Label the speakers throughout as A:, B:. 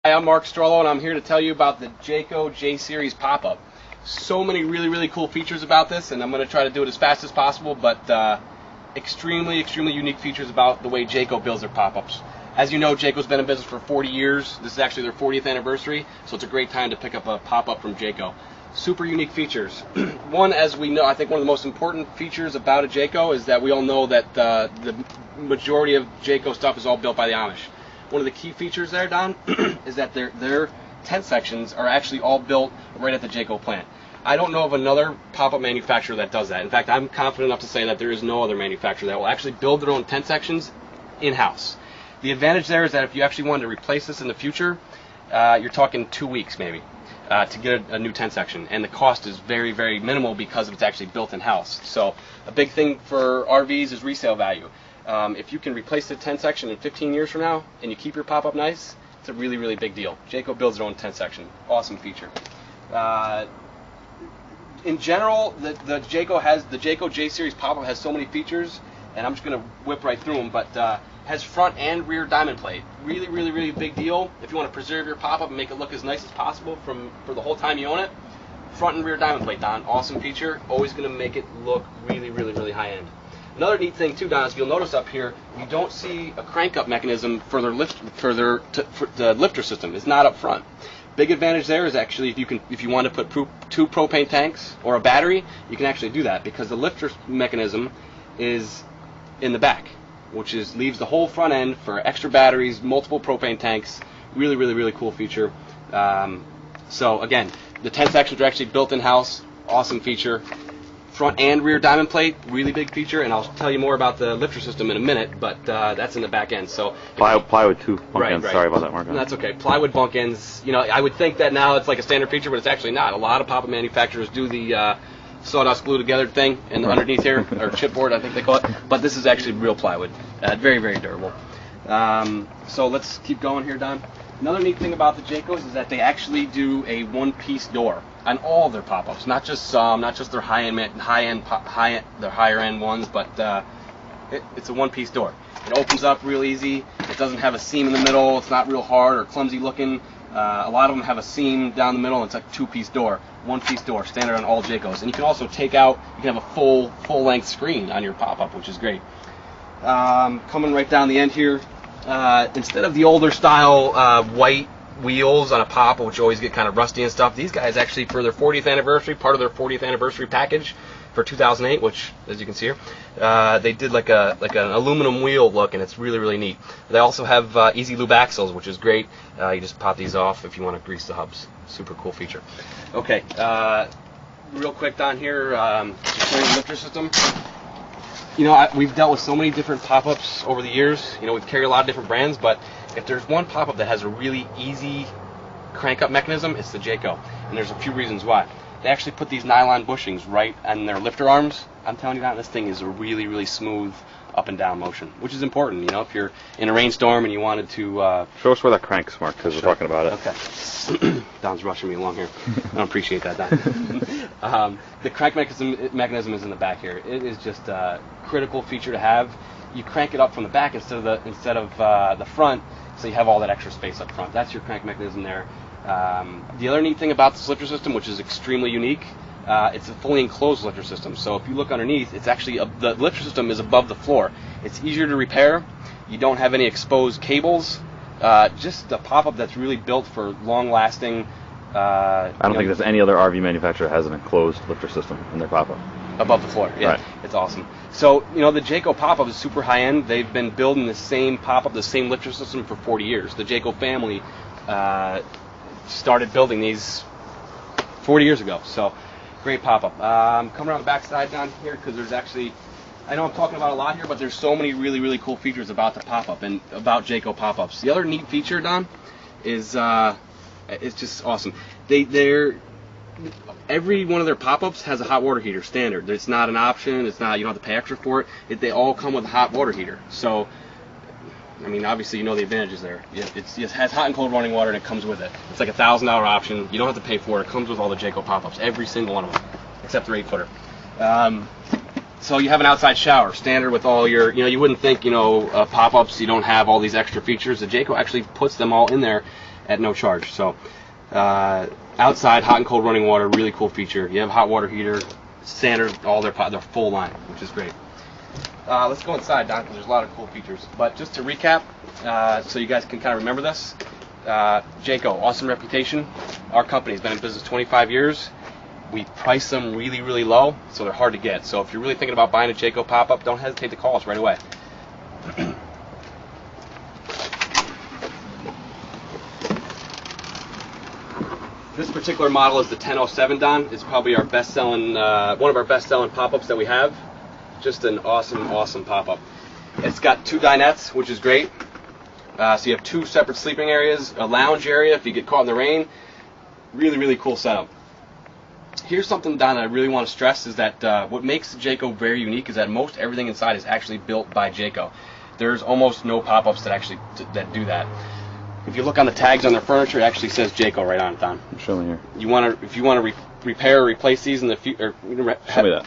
A: Hi, I'm Mark Strollo, and I'm here to tell you about the Jayco Jay Series pop-up. So many really cool features about this, and I'm going to try to do it as fast as possible, but extremely unique features about the way Jayco builds their pop-ups. As you know, Jayco's been in business for 40 years. This is actually their 40th anniversary, so it's a great time to pick up a pop-up from Jayco. Super unique features. One, as we know, I think one of the most important features about a Jayco is that we all know that the majority of Jayco stuff is all built by the Amish. One of the key features there, Don, is that their tent sections are actually all built right at the Jayco plant. I don't know of another pop-up manufacturer that does that. In fact, I'm confident enough to say that there is no other manufacturer that will actually build their own tent sections in-house. The advantage there is that if you actually wanted to replace this in the future, you're talking 2 weeks maybe to get a new tent section, and the cost is very minimal because it's actually built in-house. So a big thing for RVs is resale value. If you can replace the tent section in 15 years from now and you keep your pop-up nice, it's a really big deal. Jayco builds their own tent section. Awesome feature. In general, the Jayco Jay Series pop-up has so many features, and I'm just going to whip right through them, but has front and rear diamond plate. Really big deal. If you want to preserve your pop-up and make it look as nice as possible for the whole time you own it, front and rear diamond plate, Don. Awesome feature. Always going to make it look really high-end. Another neat thing too, Don, is you'll notice up here, you don't see a crank-up mechanism for the lifter system. It's not up front. Big advantage there is actually if you want to put 2 propane tanks or a battery, you can actually do that because the lifter mechanism is in the back, which leaves the whole front end for extra batteries, multiple propane tanks. Really cool feature. So again, the tent sections are actually built in-house. Awesome feature. Front and rear diamond plate, really big feature, and I'll tell you more about the lifter system in a minute, but that's in the back end. So
B: plywood too. Bunk ends. Sorry about that, Mark.
A: No, that's okay. Plywood bunk ends. You know, I would think that now it's like a standard feature, but it's actually not. A lot of pop-up manufacturers do the sawdust glue together thing and underneath here, or chipboard, I think they call it. But this is actually real plywood. Very durable. So let's keep going here, Don. Another neat thing about the Jaycos is that they actually do a one-piece door on all their pop-ups, not just some, not just their their higher-end ones, but it's a one-piece door. It opens up real easy. It doesn't have a seam in the middle. It's not real hard or clumsy looking. A lot of them have a seam down the middle, and it's like a 2-piece door, one-piece door, standard on all Jaycos. And you can also take out, you can have a full-length screen on your pop-up, which is great. Coming right down the end here. Instead of the older style white wheels on a pop, which always get kind of rusty and stuff, these guys actually, for their 40th anniversary, part of their 40th anniversary package for 2008, which, as you can see here, they did like an aluminum wheel look, and it's really neat. They also have easy lube axles, which is great. You just pop these off if you want to grease the hubs. Super cool feature. Okay, real quick down here, securing the lifter system. You know, we've dealt with so many different pop-ups over the years. You know, we've carried a lot of different brands, but if there's one pop-up that has a really easy crank-up mechanism, it's the Jayco. And there's a few reasons why. They actually put these nylon bushings right on their lifter arms. I'm telling you that this thing is a really smooth up and down motion, which is important. You know, if you're in a rainstorm and you wanted to
B: show us where that crank's, Mark, because we're talking about it.
A: Okay. Don's rushing me along here. I don't appreciate that, Don. The crank mechanism is in the back here. It is just a critical feature to have. You crank it up from the back instead of the front, so you have all that extra space up front. That's your crank mechanism there. The other neat thing about this lifter system, which is extremely unique, it's a fully enclosed lifter system. So if you look underneath, it's actually the lifter system is above the floor. It's easier to repair. You don't have any exposed cables. Just a pop-up that's really built for long-lasting.
B: I don't think there's any other RV manufacturer that has an enclosed lifter system in their pop-up.
A: Above the floor, yeah. Right. It's awesome. So, you know, the Jayco pop-up is super high-end. They've been building the same pop-up, the same lifter system for 40 years. The Jayco family started building these 40 years ago. So, great pop-up. Come around the back side down here, because there's actually, I know I'm talking about a lot here, but there's so many really cool features about the pop-up and about Jayco pop-ups. The other neat feature, Don, is it's just awesome. Every one of their pop-ups has a hot water heater standard. It's not an option. It's not, you don't have to pay extra for it. They all come with a hot water heater. So, I mean, obviously you know the advantages there. It has hot and cold running water, and it comes with it. It's like a $1,000 option. You don't have to pay for it. It comes with all the Jayco pop-ups, every single one of them, except their 8-footer. So you have an outside shower, standard with all your, you wouldn't think, pop-ups, you don't have all these extra features. The Jayco actually puts them all in there at no charge. So outside, hot and cold running water, really cool feature. You have hot water heater, standard, all their full line, which is great. Let's go inside, Don, because there's a lot of cool features. But just to recap, so you guys can kind of remember this, Jayco, awesome reputation. Our company's been in business 25 years. We price them really, really low, so they're hard to get. So if you're really thinking about buying a Jayco pop-up, don't hesitate to call us right away. This particular model is the 1007, Don. It's probably our best-selling, one of our best-selling pop-ups that we have. Just an awesome, awesome pop-up. It's got 2 dinettes, which is great. So you have 2 separate sleeping areas, a lounge area if you get caught in the rain. Really, really cool setup. Here's something, Don, that I really want to stress is that what makes Jayco very unique is that most everything inside is actually built by Jayco. There's almost no pop-ups that actually that do that. If you look on the tags on their furniture, it actually says Jayco right on it, Don.
B: Show me here.
A: If you want to repair or replace these in the future,
B: show me that.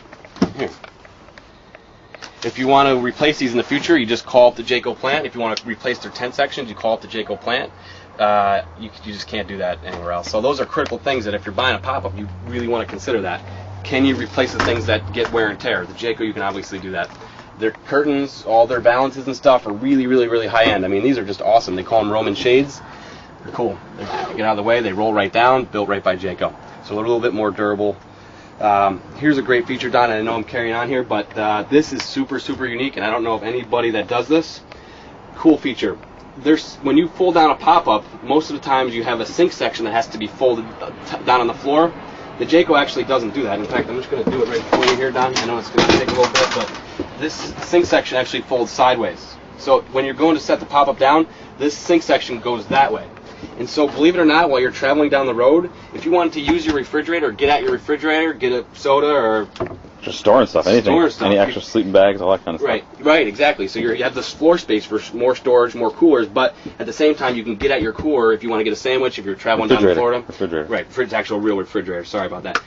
A: Here. If you want to replace these in the future, you just call up the Jayco plant. If you want to replace their tent sections, you call up the Jayco plant. You just can't do that anywhere else. So those are critical things that if you're buying a pop-up, you really want to consider that. Can you replace the things that get wear and tear? The Jayco, you can obviously do that. Their curtains, all their balances and stuff are really, really, really high-end. I mean, these are just awesome. They call them Roman shades. They're cool. They get out of the way. They roll right down, built right by Jayco. So they're a little bit more durable. Here's a great feature, Don, and I know I'm carrying on here, but this is super, super unique, and I don't know of anybody that does this. Cool feature. When you fold down a pop-up, most of the times you have a sink section that has to be folded down on the floor. The Jayco actually doesn't do that. In fact, I'm just going to do it right for you here, Don. I know it's going to take a little bit, but this sink section actually folds sideways. So when you're going to set the pop-up down, this sink section goes that way. And so, believe it or not, while you're traveling down the road, if you wanted to use your refrigerator, get at your refrigerator, get a soda or
B: just storing stuff, anything, any extra sleeping bags, all that kind of stuff.
A: Right, exactly. So you have this floor space for more storage, more coolers, but at the same time, you can get at your cooler if you want to get a sandwich, if you're traveling down to Florida.
B: Refrigerator.
A: Right, it's actual real refrigerator. Sorry about that.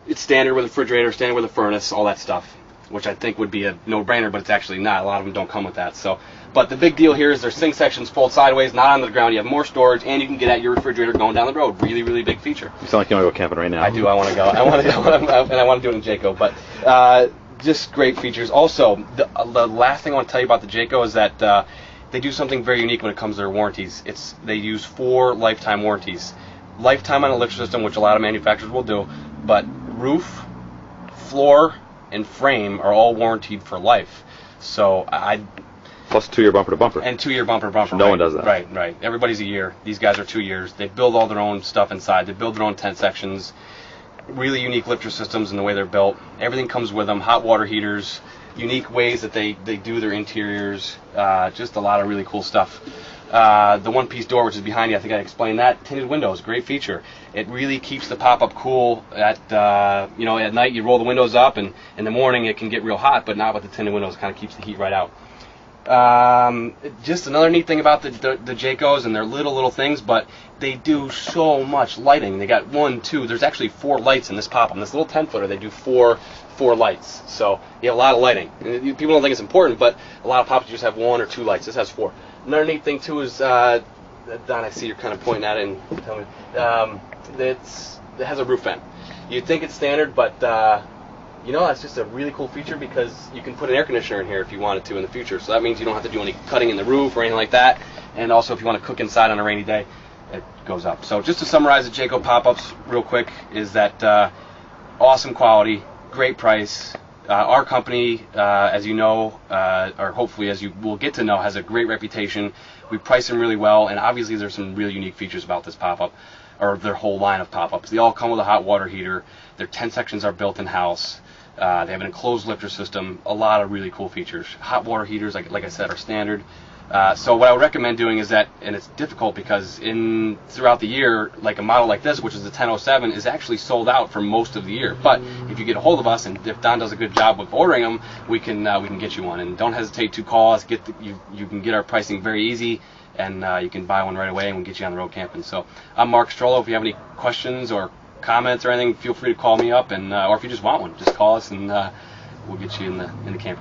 A: It's standard with a refrigerator, standard with a furnace, all that stuff, which I think would be a no-brainer, but it's actually not. A lot of them don't come with that. So, but the big deal here is their sink sections fold sideways, not onto the ground. You have more storage, and you can get at your refrigerator going down the road. Really, really big feature.
B: You sound like you want to go camping right now.
A: I do. I want to go. I want to go, and I want to do it in Jayco. But just great features. Also, the last thing I want to tell you about the Jayco is that they do something very unique when it comes to their warranties. They use 4 lifetime warranties. Lifetime on a lift system, which a lot of manufacturers will do, but roof, floor, and frame are all warranted for life. So
B: plus 2-year bumper to bumper.
A: And 2-year bumper to bumper.
B: No one does that.
A: Right. Everybody's a year. These guys are 2 years. They build all their own stuff inside. They build their own tent sections. Really unique lifter systems in the way they're built. Everything comes with them. Hot water heaters. Unique ways that they do their interiors. Just a lot of really cool stuff. The one-piece door, which is behind you, I think I explained that. Tinted windows, great feature. It really keeps the pop-up cool. At night you roll the windows up, and in the morning it can get real hot, but not with the tinted windows. It kind of keeps the heat right out. Just another neat thing about the Jaycos, and they're little things, but they do so much lighting. They got 1, 2. There's actually 4 lights in this pop-up. In this little 10-footer, they do four lights. So you have a lot of lighting. And people don't think it's important, but a lot of pop-ups just have 1 or 2 lights. This has 4. Another neat thing too is, Don, I see you're kind of pointing at it and telling me, it has a roof vent. You'd think it's standard, but that's just a really cool feature because you can put an air conditioner in here if you wanted to in the future. So that means you don't have to do any cutting in the roof or anything like that. And also, if you want to cook inside on a rainy day, it goes up. So just to summarize the Jayco pop-ups real quick is that awesome quality, great price. Our company, as you know, or hopefully as you will get to know, has a great reputation. We price them really well, and obviously there's some really unique features about this pop-up, or their whole line of pop-ups. They all come with a hot water heater. Their tent sections are built in-house. They have an enclosed lifter system. A lot of really cool features. Hot water heaters, like I said, are standard. So what I would recommend doing is that, and it's difficult because throughout the year, like a model like this, which is the 1007, is actually sold out for most of the year. But if you get a hold of us, and if Don does a good job with ordering them, we can get you one. And don't hesitate to call us. You can get our pricing very easy, and you can buy one right away, and we'll get you on the road camping. So I'm Mark Strollo. If you have any questions or comments or anything, feel free to call me up, and or if you just want one, just call us, and we'll get you in the camper.